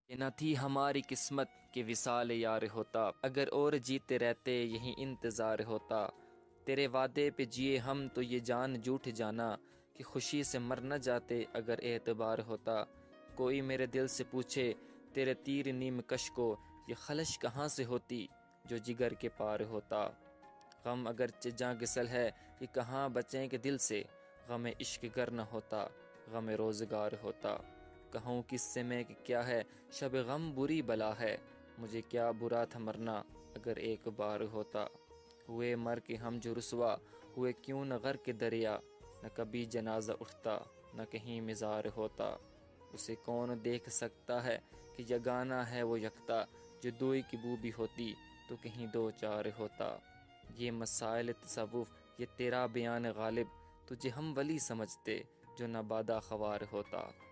یہ نہ تھی ہماری قسمت کہ وصال یار ہوتا، اگر اور جیتے رہتے یہی انتظار ہوتا۔ تیرے وعدے پہ جیے ہم تو یہ جان جھوٹ جانا، کہ خوشی سے مر نہ جاتے اگر اعتبار ہوتا۔ کوئی میرے دل سے پوچھے تیرے تیر نیم کش کو، یہ خلش کہاں سے ہوتی جو جگر کے پار ہوتا۔ غم اگرچہ جاں گسل ہے یہ کہاں بچیں کہ دل سے، غم عشق گر نہ ہوتا غم روزگار ہوتا۔ کہوں کس سے میں کہ کیا ہے شب غم بری بلا ہے، مجھے کیا برا تھا مرنا اگر ایک بار ہوتا۔ ہوئے مر کے ہم جو رسوا ہوئے کیوں نہ غرق کے دریا، نہ کبھی جنازہ اٹھتا نہ کہیں مزار ہوتا۔ اسے کون دیکھ سکتا ہے کہ یگانہ ہے وہ یکتا، جو دوئی کی بو بھی ہوتی تو کہیں دو چار ہوتا۔ یہ مسائل تصوف یہ تیرا بیان غالب، تجھے ہم ولی سمجھتے جو نہ بادہ خوار ہوتا۔